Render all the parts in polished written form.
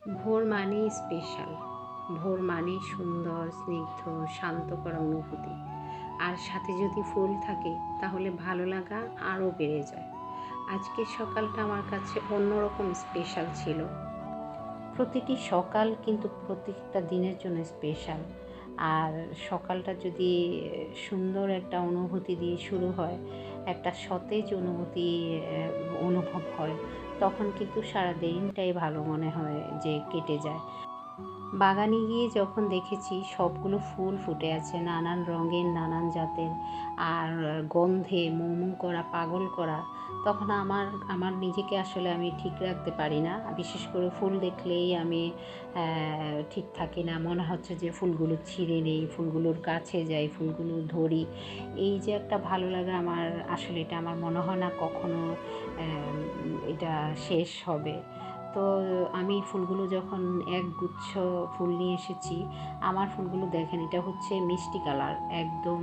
ভোর মানেই স্পেশাল। ভোর মানেই সুন্দর, স্নিগ্ধ, শান্ত করা অনুভূতি। আর সাথে যদি ফুল থাকে তাহলে ভালো লাগা আরও বেড়ে যায়। আজকের সকালটা আমার কাছে অন্যরকম স্পেশাল ছিল। প্রতিটি সকাল কিন্তু প্রত্যেকটা দিনের জন্য স্পেশাল। আর সকালটা যদি সুন্দর একটা অনুভূতি দিয়ে শুরু হয়, একটা সতেজ অনুভব হয়, তখন কিন্তু সারা দিনটাই ভালো মনে হয় যে কেটে যায়। বাগানে গিয়ে যখন দেখেছি সবগুলো ফুল ফুটে আছে নানান রঙের, নানান জাতের, আর গন্ধে মো মো করা, পাগল করা, তখন আমার নিজেকে আসলে আমি ঠিক রাখতে পারি না। বিশেষ করে ফুল দেখলেই আমি ঠিক থাকি না। মনে হচ্ছে যে ফুলগুলো ছিঁড়ে নেই, ফুলগুলোর কাছে যাই, ফুলগুলো ধরি। এই যে একটা ভালো লাগা, আমার আসলে এটা আমার মনে হয় না কখনো এটা শেষ হবে। তো আমি ফুলগুলো যখন একগুচ্ছ ফুল নিয়ে এসেছি, আমার ফুলগুলো দেখেন, এটা হচ্ছে মিষ্টি কালার, একদম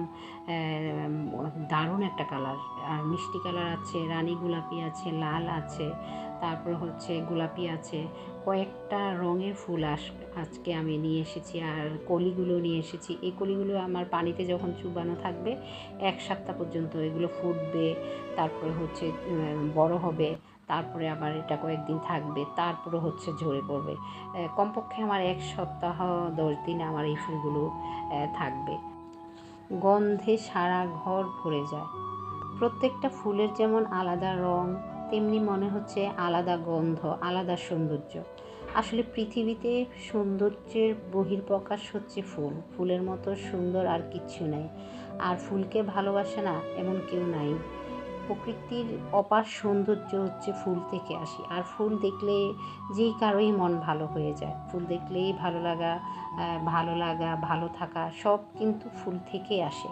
দারুণ একটা কালার। আর মিষ্টি কালার আছে, রানী গোলাপি আছে, লাল আছে, তারপর হচ্ছে গোলাপি আছে, কয়েকটা রঙের ফুল আজকে আমি নিয়ে এসেছি। আর কলিগুলো নিয়ে এসেছি। এই কলিগুলো আমার পানিতে যখন চুবানো থাকবে 1 সপ্তাহ পর্যন্ত এগুলো ফুটবে, তারপরে হচ্ছে বড় হবে, তারপরে আবার এটা কয়েকদিন থাকবে, তারপরে হচ্ছে ঝরে পড়বে। কমপক্ষে আমার 1 সপ্তাহ 10 দিন আমার এই ফুলগুলো থাকবে। গন্ধে সারা ঘর ভরে যায়। প্রত্যেকটা ফুলের যেমন আলাদা রং, তেমনি মনে হচ্ছে আলাদা গন্ধ, আলাদা সৌন্দর্য। আসলে পৃথিবীতে সৌন্দর্যের বহিঃপ্রকাশ হচ্ছে ফুল। ফুলের মতো সুন্দর আর কিচ্ছু নেই। আর ফুলকে ভালোবাসে না এমন কেউ নাই। প্রকৃতির অপার সৌন্দর্য হচ্ছে ফুল থেকে আসে। আর ফুল দেখলে যেই কারোই মন ভালো হয়ে যায়। ফুল দেখলেই ভালো লাগা, ভালো থাকা সব কিন্তু ফুল থেকেই আসে।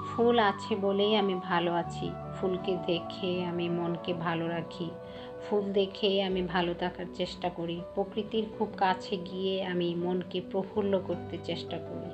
ফুল আছে বলেই আমি ভালো আছি। ফুলকে দেখে আমি মনকে ভালো রাখি। ফুল দেখেই আমি ভালো থাকার চেষ্টা করি। প্রকৃতির খুব কাছে গিয়ে আমি মনকে প্রফুল্ল করতে চেষ্টা করি।